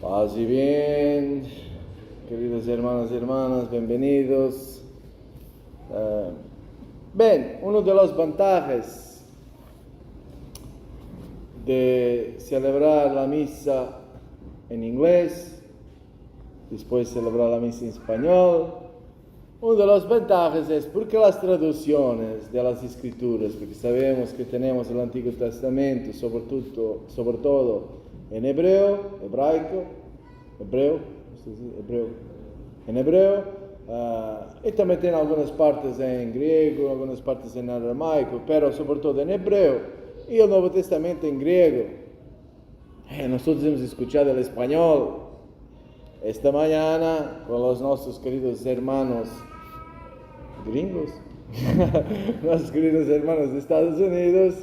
Paz y bien, queridos hermanos y hermanas, bienvenidos. Uno de los vantajes de celebrar la misa en inglés, después celebrar la misa en español, uno de los vantajes es porque las traducciones de las escrituras, porque sabemos que tenemos el Antiguo Testamento, sobre todo en hebreo, y también tiene algunas partes en griego, algunas partes en aramaico, pero sobre todo en hebreo, y el Nuevo Testamento en griego. Nosotros hemos escuchado el español esta mañana con los nuestros queridos hermanos gringos, nuestros queridos hermanos de Estados Unidos,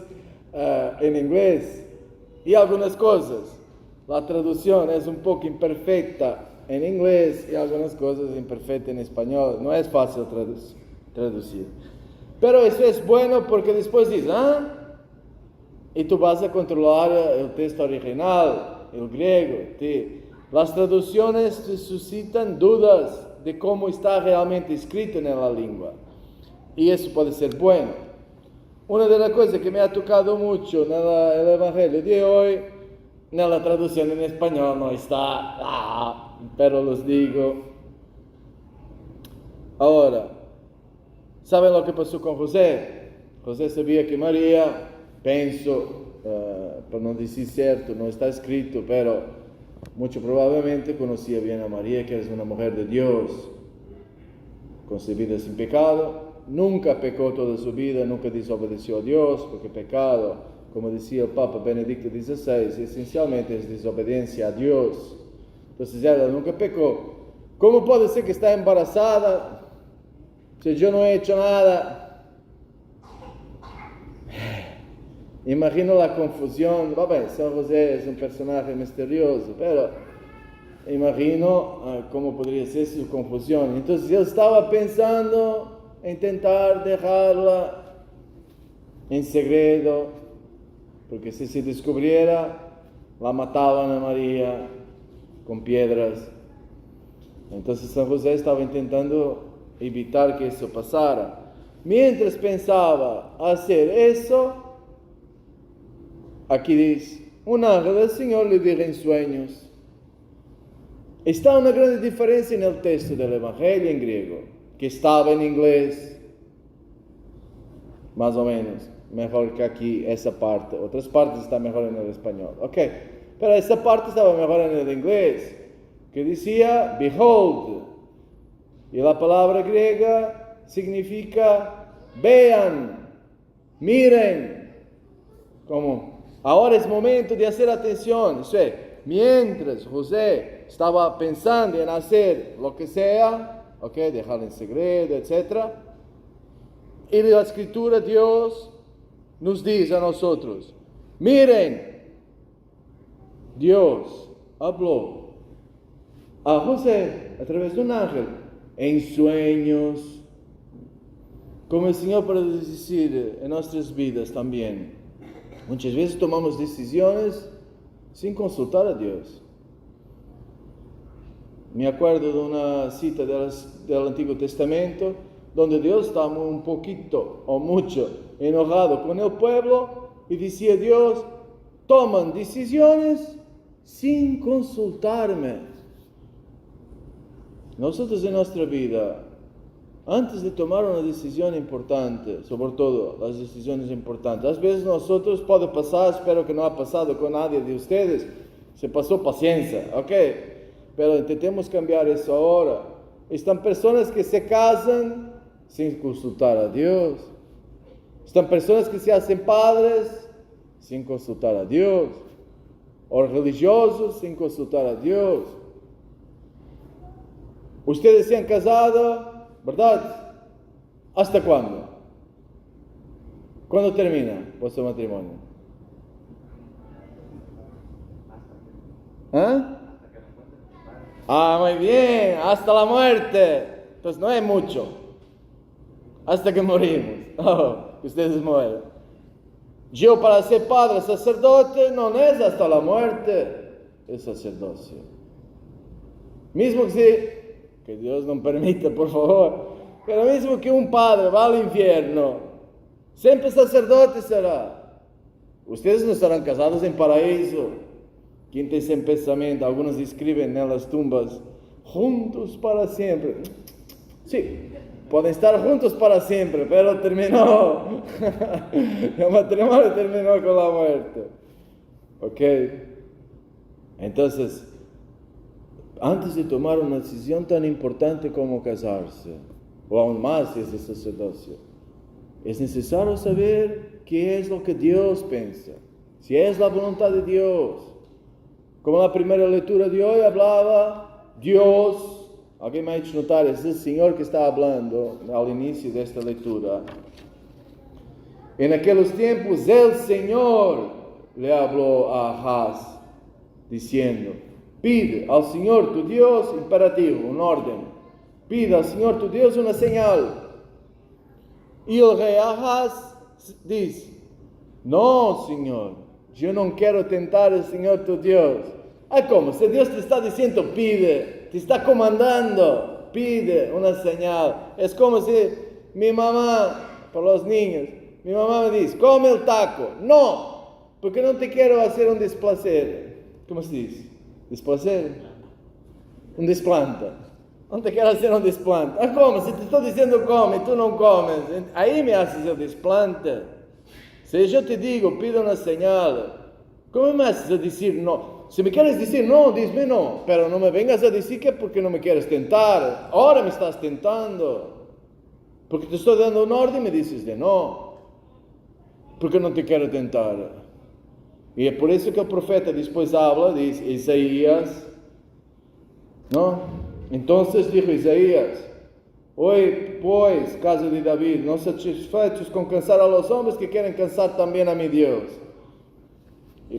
en inglés, y algunas cosas. La traducción es un poco imperfecta en inglés y algunas cosas imperfectas en español. No es fácil traducir. Pero eso es bueno porque después dices, y tú vas a controlar el texto original, el griego. Las traducciones te suscitan dudas de cómo está realmente escrito en la lengua. Y eso puede ser bueno. Una de las cosas que me ha tocado mucho en el Evangelio de hoy, en la traducción en español no está, pero los digo. Ahora, ¿saben lo que pasó con José? José sabía que María, pienso, por no decir cierto, no está escrito, pero mucho probablemente conocía bien a María, que es una mujer de Dios, concebida sin pecado. Nunca pecó toda su vida, nunca desobedeció a Dios, porque pecado, como decía el Papa Benedicto XVI, esencialmente es desobediencia a Dios. Entonces ella nunca pecó. ¿Cómo puede ser que está embarazada si yo no he hecho nada? Imagino la confusión. San José es un personaje misterioso, pero imagino cómo podría ser su confusión. Entonces él estaba pensando intentar dejarla en secreto, porque si se descubriera, la mataban a María con piedras. Entonces San José estaba intentando evitar que eso pasara. Mientras pensaba hacer eso, aquí dice, un ángel del Señor le dijo en sueños. Está una gran diferencia en el texto del Evangelio en griego, que estaba en inglés, más o menos, mejor que aquí esa parte. Otras partes están mejor en el español, pero esa parte estaba mejor en el inglés, que decía, behold, y la palabra griega significa, vean, miren, como, ahora es momento de hacer atención, mientras José estaba pensando en hacer lo que sea, dejar en secreto, etc. Y la Escritura, Dios nos dice a nosotros, miren, Dios habló a José a través de un ángel, en sueños, como el Señor puede decir en nuestras vidas también. Muchas veces tomamos decisiones sin consultar a Dios. Me acuerdo de una cita del Antiguo Testamento, donde Dios estaba un poquito o mucho enojado con el pueblo y decía Dios, toman decisiones sin consultarme. Nosotros en nuestra vida, antes de tomar una decisión importante, sobre todo las decisiones importantes, a veces nosotros puede pasar, espero que no ha pasado con nadie de ustedes, se pasó paciencia, pero intentemos cambiar eso ahora. Están personas que se casan sin consultar a Dios. Están personas que se hacen padres sin consultar a Dios. O religiosos sin consultar a Dios. Ustedes se han casado, ¿verdad? ¿Hasta cuándo? ¿Cuándo termina vuestro matrimonio? Muy bien, hasta la muerte. Entonces no es mucho. Hasta que morimos. Ustedes mueren. Para ser padre sacerdote no es hasta la muerte el sacerdocio. Mismo que Dios no permita, por favor, pero mismo que un padre va al infierno, siempre sacerdote será. Ustedes no estarán casados en paraíso. ¿Quién te ese pensamiento? Algunos escriben en las tumbas, juntos para siempre. Sí, pueden estar juntos para siempre, pero terminó. El matrimonio terminó con la muerte. ¿Ok? Entonces, antes de tomar una decisión tan importante como casarse, o aún más si es de sacerdocio, es necesario saber qué es lo que Dios piensa, si es la voluntad de Dios. Como la primera lectura de hoy hablaba, Dios, alguien me ha hecho notar, es el Señor que está hablando al inicio de esta lectura. En aquellos tiempos el Señor le habló a Ahaz, diciendo, pide al Señor tu Dios, imperativo, un orden, pide al Señor tu Dios una señal. Y el rey Ahaz dice, no, Señor, yo no quiero tentar al Señor tu Dios. ¿Cómo? Si Dios te está diciendo, pide, te está comandando, pide una señal. Es como si mi mamá, por los niños, mi mamá me dice, come el taco. No, porque no te quiero hacer un desplacer. ¿Cómo se dice? ¿Desplacer? Un desplante. No te quiero hacer un desplante. ¿Cómo? Si te estoy diciendo come y tú no comes, ahí me haces el desplante. Si yo te digo, pide una señal, ¿cómo me haces a decir no? Si me quieres decir no, dime no, pero no me vengas a decir que porque no me quieres tentar. Ahora me estás tentando. Porque te estoy dando un orden y me dices de no. Porque no te quiero tentar. Y es por eso que el profeta después habla, dice Isaías, ¿no? Entonces dijo Isaías, hoy pues, casa de David, no satisfechos con cansar a los hombres que quieren cansar también a mi Dios.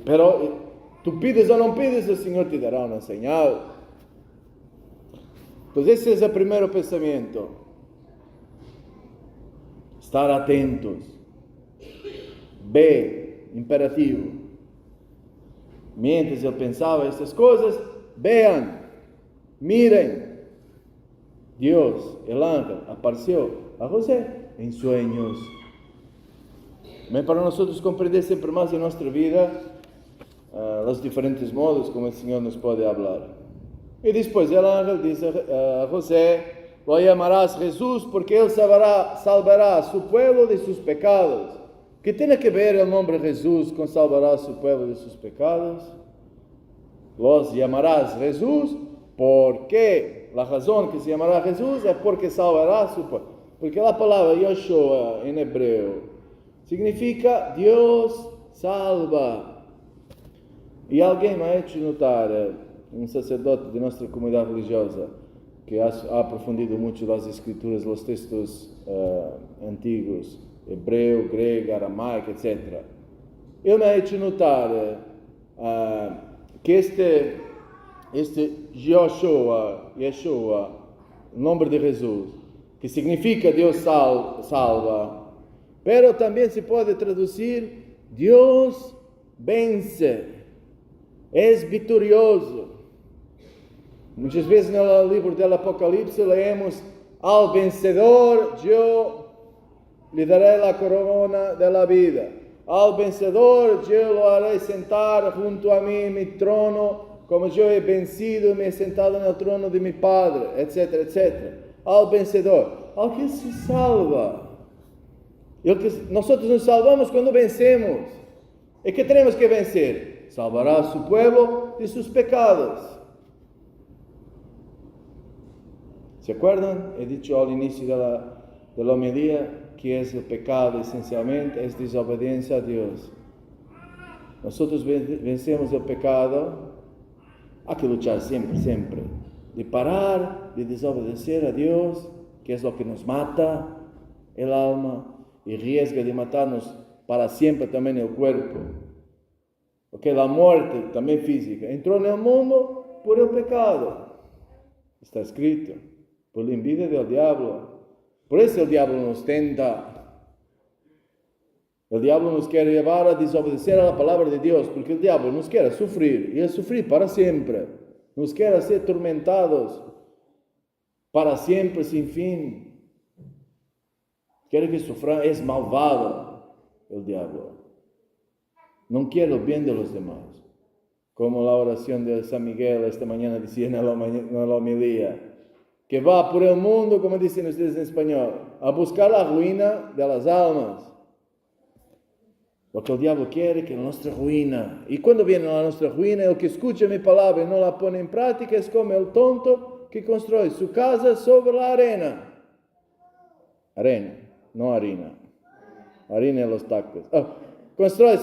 Pero tú pides o no pides, el Señor te dará una señal. Entonces ese es el primer pensamiento. Estar atentos. B, imperativo. Mientras él pensaba estas cosas, vean, miren. Dios, el ángel, apareció a José en sueños. Para nosotros comprender siempre más en nuestra vida los diferentes modos como el Señor nos puede hablar. Y después el ángel dice a José, lo llamarás Jesús porque él salvará a su pueblo de sus pecados. ¿Qué tiene que ver el nombre Jesús con salvará a su pueblo de sus pecados? Los llamarás Jesús porque la razón que se llamará Jesús es porque salvará a su pueblo. Porque la palabra Yoshua en hebreo significa Dios salva. Y alguien me ha hecho notar, un sacerdote de nuestra comunidad religiosa, que ha aprofundido mucho las escrituras, los textos antiguos, hebreo, griego, aramaico, etc. Él me ha hecho notar que este Yeshua, el nombre de Jesús, que significa Dios salva, pero también se puede traducir Dios vence, es victorioso. Muchas veces en el libro del Apocalipsis leemos, al vencedor yo le daré la corona de la vida, al vencedor yo lo haré sentar junto a mí en mi trono, como yo he vencido y me he sentado en el trono de mi Padre, etcétera, etcétera. Al vencedor, al que se salva. Nosotros nos salvamos cuando vencemos. ¿Y qué tenemos que vencer? Salvará a su pueblo de sus pecados. ¿Se acuerdan? He dicho al inicio de la homilía que es el pecado esencialmente, es desobediencia a Dios. Nosotros vencemos el pecado. Hay que luchar siempre, de parar, de desobedecer a Dios, que es lo que nos mata el alma y riesga de matarnos para siempre también el cuerpo. Porque la muerte, también física, entró en el mundo por el pecado. Está escrito, por la envidia del diablo. Por eso el diablo nos tenta. El diablo nos quiere llevar a desobedecer a la palabra de Dios, porque el diablo nos quiere sufrir, y el sufrir para siempre. nos quiere hacer atormentados para siempre, sin fin. Quiere que sufra, es malvado el diablo. No quiere el bien de los demás. Como la oración de San Miguel esta mañana decía en la homilía, que va por el mundo, como dicen ustedes en español, a buscar la ruina de las almas. Porque el diablo quiere que nuestra ruina, y cuando viene a nuestra ruina, el que escucha mi palabra y no la pone en práctica es como el tonto que construye su casa sobre la arena. Arena, no harina. Harina en los tacos. Construye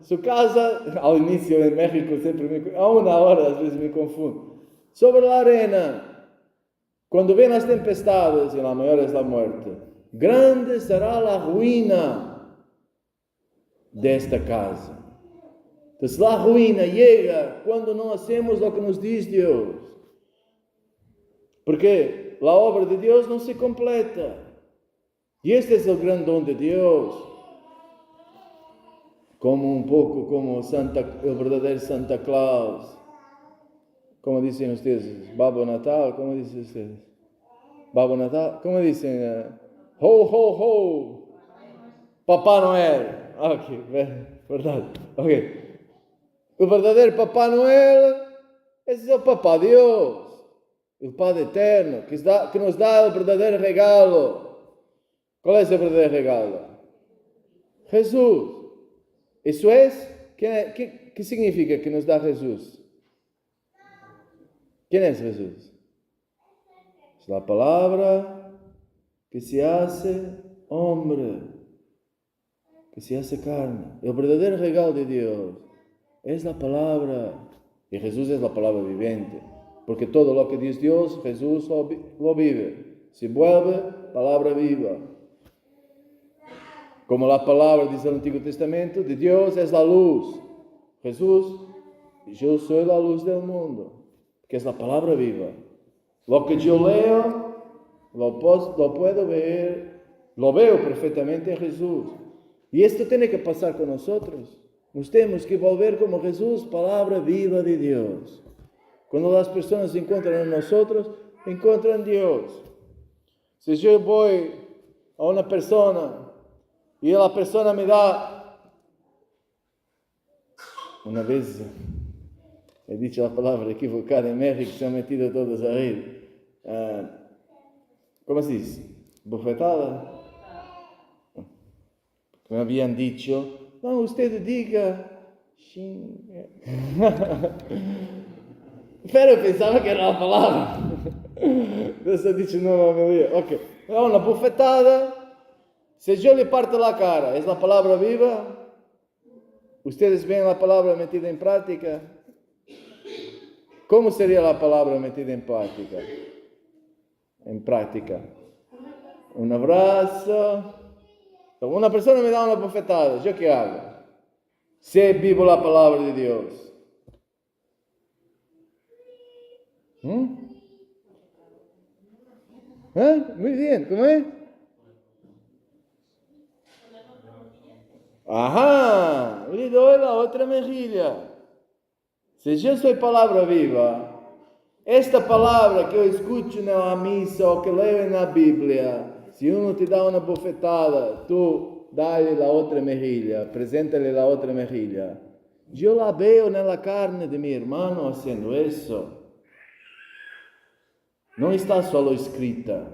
su casa, al inicio en México siempre aún ahora a veces me confundo, sobre la arena. Cuando ven las tempestades, y la mayor es la muerte, grande será la ruina de esta casa. Entonces la ruina llega cuando no hacemos lo que nos dice Dios. Porque la obra de Dios no se completa. Y este es el gran don de Dios. Como un poco como el verdadero Santa Claus. ¿Cómo dicen ustedes? Babo Natal, ¿cómo dicen ustedes? Babo Natal, ¿cómo dicen? Ho, ho, ho. Papá Noel. Ok, verdad. Ok. El verdadero Papá Noel es el Papá Dios. El Padre Eterno, que nos da el verdadero regalo. ¿Cuál es el verdadero regalo? Jesús. Eso es, ¿qué significa que nos da Jesús? ¿Quién es Jesús? Es la palabra que se hace hombre, que se hace carne. El verdadero regalo de Dios es la palabra. Y Jesús es la palabra viviente. Porque todo lo que dice Dios, Jesús lo vive. Se vuelve palabra viva. Como la palabra dice el Antiguo Testamento, de Dios es la luz. Jesús, yo soy la luz del mundo, que es la palabra viva. Lo que yo leo, lo puedo ver, lo veo perfectamente en Jesús. Y esto tiene que pasar con nosotros. Nos tenemos que volver como Jesús, palabra viva de Dios. Cuando las personas se encuentran en nosotros, encuentran Dios. Si yo voy a una persona y la persona me da, una vez he dicho la palabra equivocada en México, se han metido todos a reír. ¿Cómo se dice? ¿Bofetada? Me habían dicho, no, usted diga. Pero pensaba que era la palabra. Entonces he dicho, no me olvidé. Ok, una bofetada. Si yo le parto la cara, ¿es la palabra viva? ¿Ustedes ven la palabra metida en práctica? ¿Cómo sería la palabra metida en práctica? En práctica. Un abrazo. Una persona me da una bofetada, ¿yo qué hago? Si vivo la palabra de Dios. Muy bien, ¿cómo es? Ajá, le doy la otra mejilla. Si yo soy palabra viva, esta palabra que yo escucho en la misa o que leo en la Biblia, si uno te da una bofetada, tú dale la otra mejilla, preséntale la otra mejilla. Yo la veo en la carne de mi hermano haciendo eso. No está solo escrita.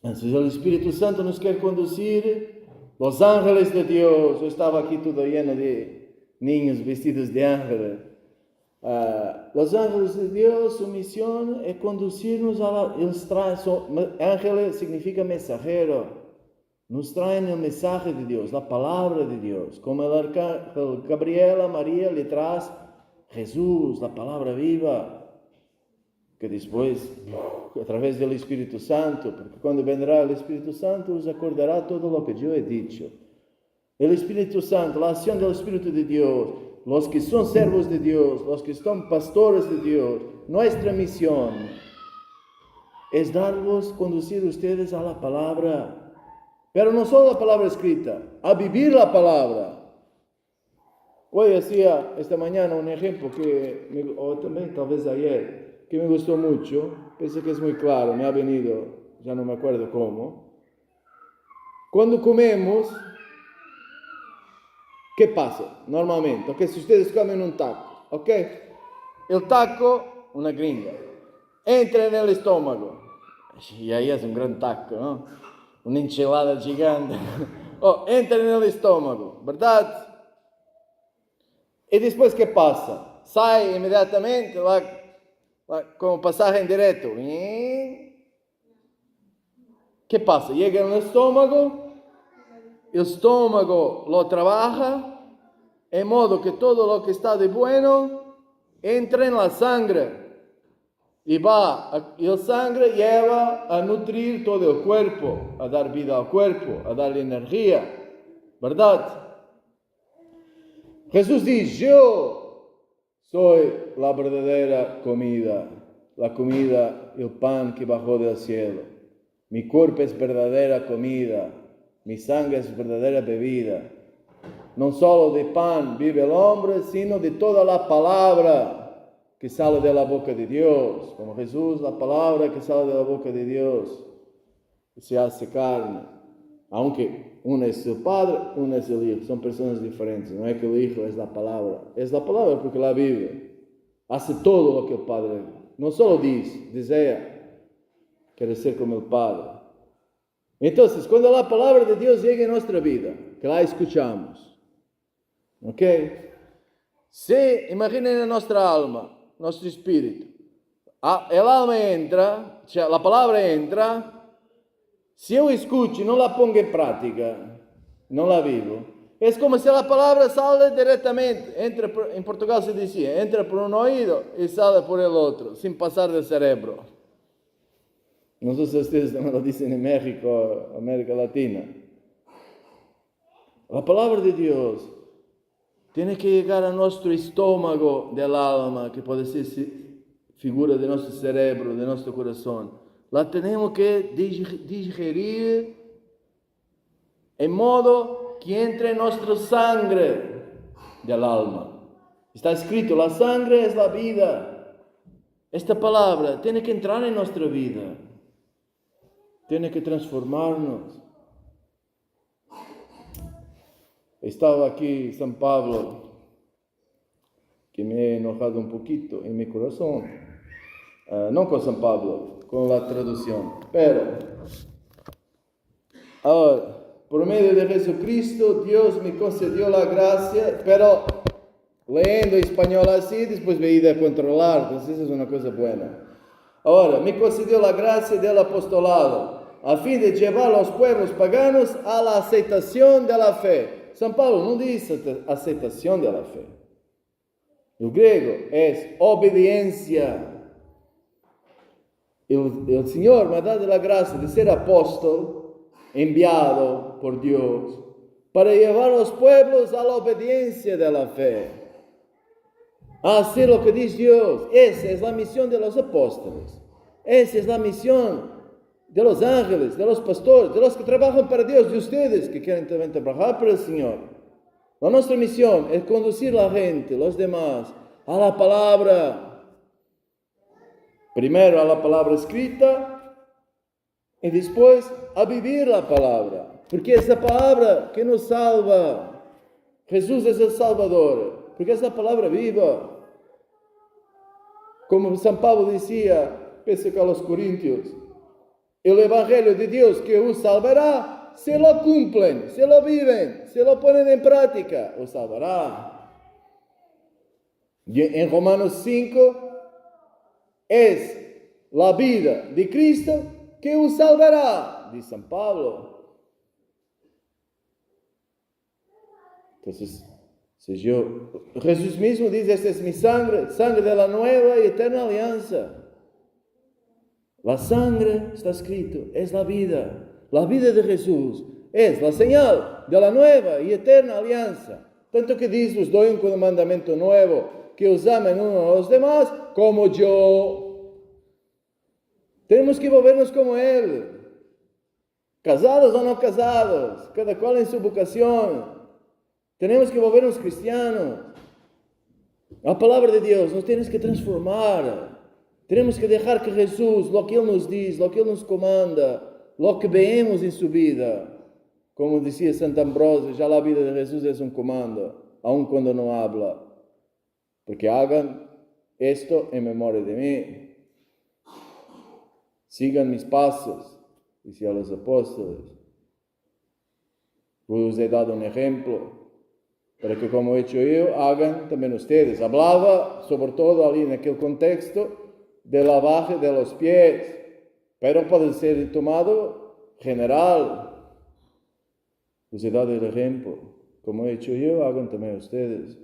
Entonces el Espíritu Santo nos quiere conducir. Los ángeles de Dios, yo estaba aquí todo lleno de niños vestidos de ángeles. Los ángeles de Dios, su misión es conducirnos a ángeles significa mensajero. Nos traen el mensaje de Dios, la palabra de Dios. Como el arcángel Gabriel a María le trae Jesús, la palabra viva. Que después, a través del Espíritu Santo, porque cuando vendrá el Espíritu Santo, os acordará todo lo que yo he dicho. El Espíritu Santo, la acción del Espíritu de Dios, los que son servos de Dios, los que son pastores de Dios, nuestra misión es conducir ustedes a la palabra, pero no solo la palabra escrita, a vivir la palabra. Hoy hacía esta mañana un ejemplo o también tal vez ayer, que me gustó mucho, pensé que es muy claro, me ha venido, ya no me acuerdo cómo. Cuando comemos, ¿qué pasa? Normalmente, ok, si ustedes comen un taco, ok, el taco, una gringa, entra en el estómago, y ahí es un gran taco, ¿no? Una enchilada gigante, entra en el estómago, ¿verdad? Y después, ¿qué pasa? Sale inmediatamente, como pasaje en directo. ¿Qué pasa? Llega al estómago, el estómago lo trabaja, en modo que todo lo que está de bueno entra en la sangre. Y la sangre lleva a nutrir todo el cuerpo, a dar vida al cuerpo, a darle energía, ¿verdad? Jesús dice, yo soy la verdadera comida, la comida, el pan que bajó del cielo. Mi cuerpo es verdadera comida, mi sangre es verdadera bebida. No solo de pan vive el hombre, sino de toda la palabra que sale de la boca de Dios. Como Jesús, la palabra que sale de la boca de Dios, que se hace carne. Aunque uno es el Padre, uno es el Hijo, son personas diferentes. No es que el Hijo es la palabra porque la vive. Hace todo lo que el Padre, no solo desea, quiere ser como el Padre. Entonces, cuando la palabra de Dios llega en nuestra vida, que la escuchamos, ¿ok? Se imaginen en nuestra alma, nuestro espíritu. El alma entra, la palabra entra. Si yo escucho y no la pongo en práctica, no la vivo, es como si la palabra sale directamente, en Portugal se decía, entra por un oído y sale por el otro, sin pasar del cerebro. No sé si ustedes también lo dicen en México, América Latina. La palabra de Dios tiene que llegar a nuestro estómago del alma, que puede ser figura de nuestro cerebro, de nuestro corazón. La tenemos que digerir en modo que entre en nuestra sangre del alma. Está escrito, la sangre es la vida. Esta palabra tiene que entrar en nuestra vida. Tiene que transformarnos. Estaba aquí San Pablo, que me he enojado un poquito en mi corazón. No con San Pablo, con la traducción. Pero, ahora, por medio de Jesucristo, Dios me concedió la gracia, pero leyendo español así, después me he ido a controlar, entonces eso es una cosa buena. Ahora, me concedió la gracia del apostolado, a fin de llevar a los pueblos paganos a la aceptación de la fe. San Pablo no dice aceptación de la fe. El griego es obediencia. El Señor me ha dado la gracia de ser apóstol, enviado por Dios, para llevar a los pueblos a la obediencia de la fe, a hacer lo que dice Dios. Esa es la misión de los apóstoles, esa es la misión de los ángeles, de los pastores, de los que trabajan para Dios, de ustedes que quieren también trabajar para el Señor. La nuestra misión es conducir a la gente, los demás, a la palabra. Primero a la palabra escrita y después a vivir la palabra. Porque es la palabra que nos salva. Jesús es el Salvador. Porque es la palabra viva. Como San Pablo decía, pese a los Corintios, el Evangelio de Dios que os salvará, se lo cumplen, se lo viven, se lo ponen en práctica, os salvará. Y en Romanos 5, es la vida de Cristo que os salvará, dice San Pablo. Entonces, Jesús mismo dice, esta es mi sangre, sangre de la nueva y eterna alianza. La sangre, está escrito, es la vida. La vida de Jesús es la señal de la nueva y eterna alianza. Tanto que dice, os doy un mandamiento nuevo, que os amen unos a los demás como yo. Tenemos que volvernos como Él. Casados o no casados, cada cual en su vocación. Tenemos que volvernos cristianos. La palabra de Dios nos tiene que transformar. Tenemos que dejar que Jesús, lo que Él nos dice, lo que Él nos comanda, lo que vemos en su vida, como decía Santo Ambrosio, ya la vida de Jesús es un comando, aun cuando no habla. Porque hagan esto en memoria de mí. Sigan mis pasos, decía a los apóstoles. Os he dado un ejemplo, para que como he hecho yo, hagan también ustedes. Hablaba, sobre todo ali en aquel contexto, de lavaje de los pies, pero puede ser tomado general. Os he dado el ejemplo. Como he hecho yo, hagan también ustedes.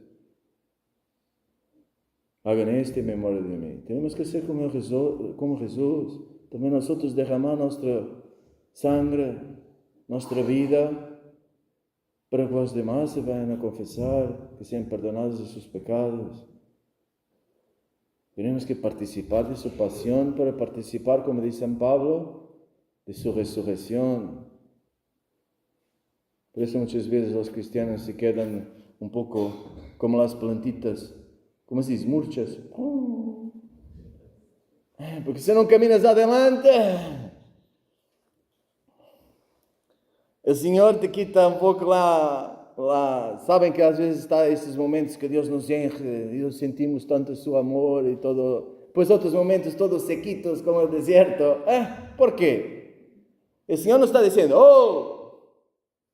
Hagan esto en memoria de mí. Tenemos que ser como Jesús. También nosotros derramar nuestra sangre, nuestra vida, para que los demás se vayan a confesar, que sean perdonados de sus pecados. Tenemos que participar de su pasión para participar, como dice San Pablo, de su resurrección. Por eso muchas veces los cristianos se quedan un poco como las plantitas, como se dice, murchas. Porque si no caminas adelante, el Señor te quita un poco saben que às vezes está esses momentos que Deus nos enche e nós sentimos tanto seu amor e todo, pues outros momentos todos sequitos como el desierto. ¿Por qué? El Señor nos está diciendo,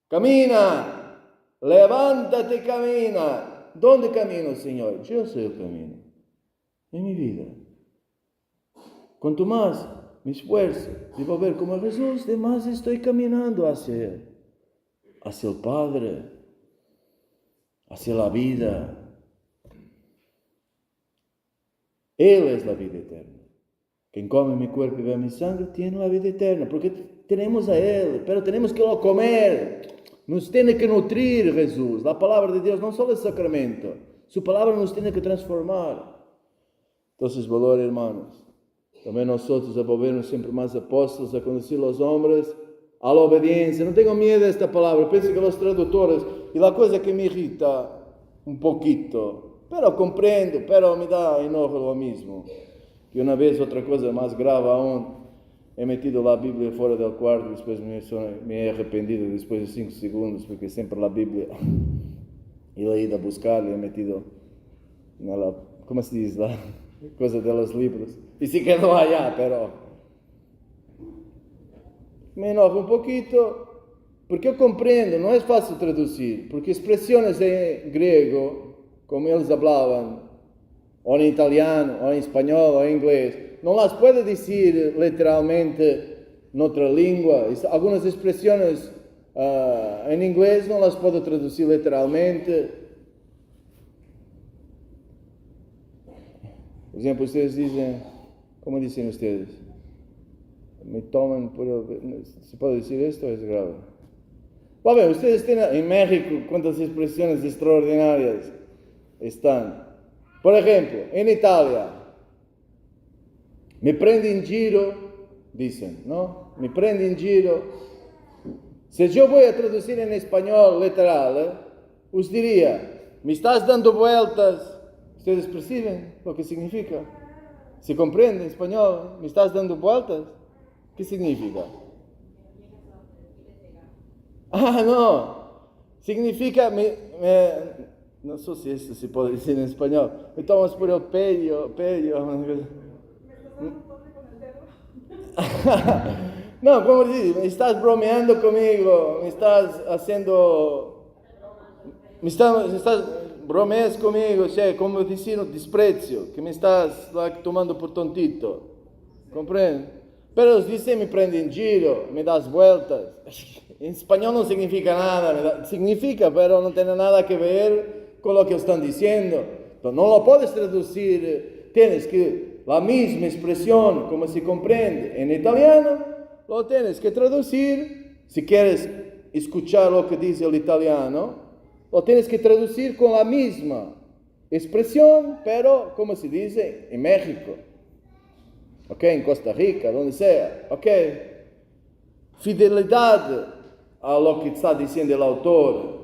camina, levántate y camina. ¿Dónde camino, Señor? Yo soy el camino en mi vida. Cuanto más me esfuerzo de volver como Jesús, de más estoy caminando hacia Él, hacia el Padre, hacia la vida. Él es la vida eterna. Quien come mi cuerpo y bebe mi sangre tiene la vida eterna, porque tenemos a Él, pero tenemos que lo comer. Nos tiene que nutrir Jesús. La palabra de Dios no solo es sacramento, su palabra nos tiene que transformar. Entonces, valor, hermanos, también nosotros a volvernos siempre más apóstoles, a conducir a los hombres a la obediencia. No tengo miedo de esta palabra. Pienso que los traductores, y la cosa que me irrita un poquito, pero comprendo, pero me da enojo lo mismo. Y una vez, otra cosa más grave aún, he metido la Biblia fuera del cuarto y después me he arrependido después de 5 segundos, porque siempre la Biblia he ido a buscarla y he metido ¿cómo se dice? La cosa de los libros. Y sí quedó allá, pero me enojo un poquito, porque yo comprendo, no es fácil traducir, porque expresiones en griego, como ellos hablaban, o en italiano, o en español, o en inglés, no las puede decir literalmente en otra lengua. Algunas expresiones en inglés no las puedo traducir literalmente. Por ejemplo, ustedes dicen, ¿cómo dicen ustedes? Me toman por el... ¿Se puede decir esto? Es grave. Bueno, ustedes tienen en México cuántas expresiones extraordinarias están. Por ejemplo, en Italia, me prende in giro, dicen, ¿no? Me prende in giro. Si yo voy a traducir en español literal, os diría, me estás dando vueltas. ¿Ustedes perciben lo que significa? ¿Se comprende en español? ¿Me estás dando vueltas? ¿Qué significa? No. Significa, no sé si esto se puede decir en español. Me tomas por el pello. No, ¿cómo decir? Me estás bromeando conmigo, me estás haciendo... bromeas conmigo, como decir desprecio, que me estás tomando por tontito. ¿Comprende? Pero dice, me prende en giro, me das vueltas. En español no significa nada, significa, pero no tiene nada que ver con lo que están diciendo. Entonces, no lo puedes traducir, tienes que, la misma expresión, como se comprende en italiano, lo tienes que traducir. Si quieres escuchar lo que dice el italiano, lo tienes que traducir con la misma expresión, pero como se dice en México, en Costa Rica, donde sea, fidelidad a lo que está diciendo el autor.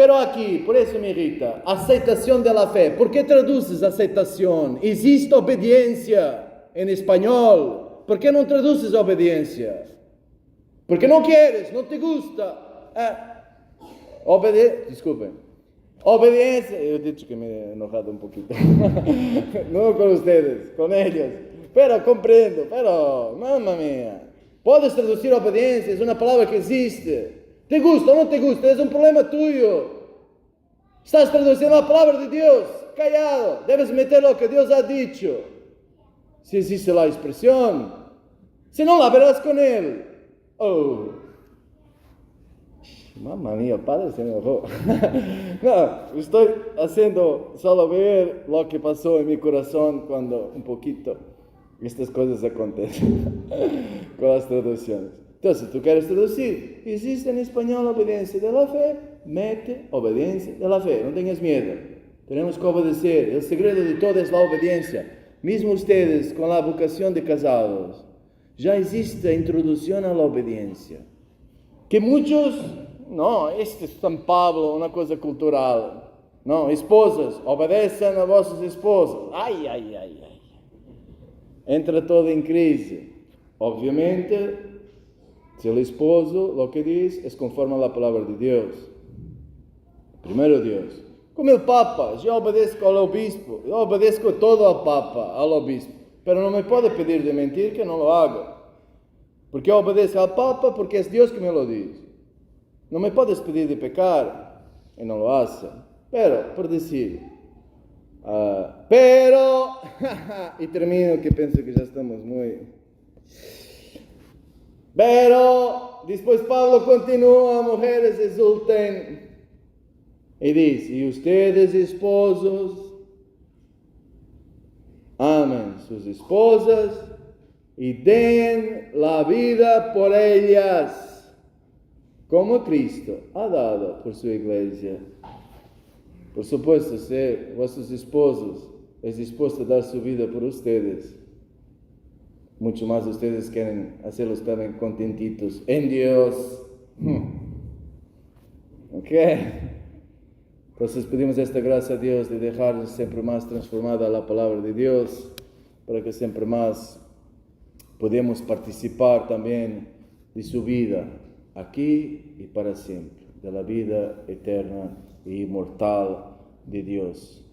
Pero aquí, por eso me irrita, aceptación de la fe. ¿Por qué traduces aceptación? Existe obediencia en español. ¿Por qué no traduces obediencia? Porque no quieres, no te gusta. Disculpen. Obediencia. Yo he dicho que me he enojado un poquito. No con ustedes, con ellos. Pero comprendo, pero, mamma mía. Puedes traducir obediencia, es una palabra que existe. ¿Te gusta o no te gusta? Es un problema tuyo. Estás traduciendo la palabra de Dios. Callado. Debes meter lo que Dios ha dicho. Si existe la expresión. Si no, la verás con Él. Oh. Mamma mía, el padre se enojó. No, estoy haciendo solo ver lo que pasó en mi corazón cuando un poquito estas cosas acontecen con las traducciones. Entonces, tú quieres traducir, existe en español obediencia de la fe, mete obediencia de la fe, no tengas miedo. Tenemos que obedecer, el secreto de todo es la obediencia. Mismo ustedes con la vocación de casados, ya existe introducción a la obediencia. Que muchos, no, este es San Pablo, una cosa cultural. No, esposas, obedecen a vuestros esposos. Ay. Entra todo en crisis. Obviamente, si el esposo lo que dice es conforme a la palabra de Dios. Primero Dios. Como el Papa, yo obedezco al obispo, yo obedezco todo al Papa, al obispo. Pero no me puede pedir de mentir que no lo haga. Porque yo obedezco al Papa porque es Dios que me lo dice. No me puedes pedir de pecar y no lo hace. Pero, por decir, y termino que pienso que ya estamos muy... Pero, después Pablo continúa, mujeres exulten, y dice, y ustedes esposos, amen sus esposas, y den la vida por ellas, como Cristo ha dado por su iglesia. Por supuesto, si vuestros esposos es dispuesto a dar su vida por ustedes, mucho más ustedes quieren hacerlos también contentitos en Dios. Ok. Entonces pedimos esta gracia a Dios de dejar siempre más transformada la palabra de Dios, para que siempre más podamos participar también de su vida, aquí y para siempre, de la vida eterna e inmortal de Dios.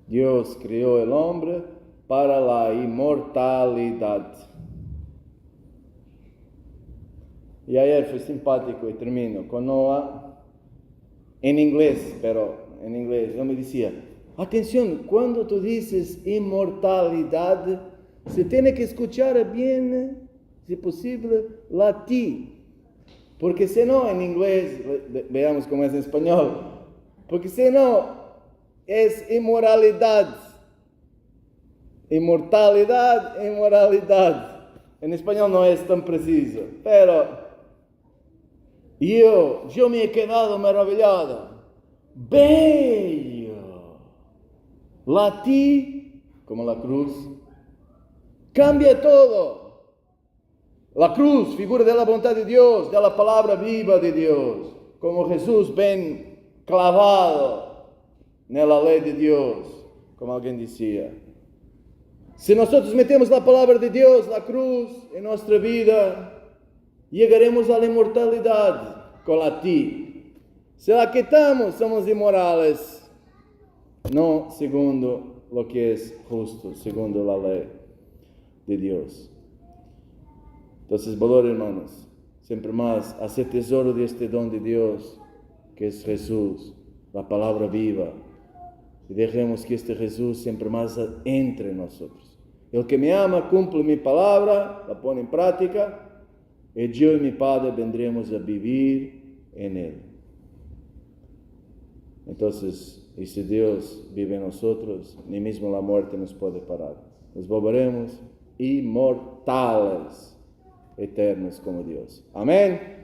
Dios creó el hombre para la inmortalidad. Y ayer fue simpático y termino con Noah en inglés, yo me decía, atención, cuando tú dices inmortalidad, se tiene que escuchar bien, si posible, la T. Porque si no, en inglés, veamos cómo es en español, porque si no, es inmoralidad. Inmoralidad. En español no es tan preciso, pero yo me he quedado maravillado. Bello. La T, como la cruz, cambia todo. La cruz, figura de la voluntad de Dios, de la palabra viva de Dios, como Jesús ven clavado en la ley de Dios, como alguien decía. Si nosotros metemos la palabra de Dios, la cruz, en nuestra vida, llegaremos a la inmortalidad con la T. Si la quitamos, somos inmorales, no segundo lo que es justo, segundo la ley de Dios. Entonces, valor, hermanos, siempre más hacer tesoro de este don de Dios, que es Jesús, la palabra viva. Y dejemos que este Jesús siempre más entre en nosotros. El que me ama cumple mi palabra, la pone en práctica, y yo y mi Padre vendremos a vivir en Él. Entonces, y si Dios vive en nosotros, ni mismo la muerte nos puede parar. Nos volveremos inmortales, eternos como Dios. Amén.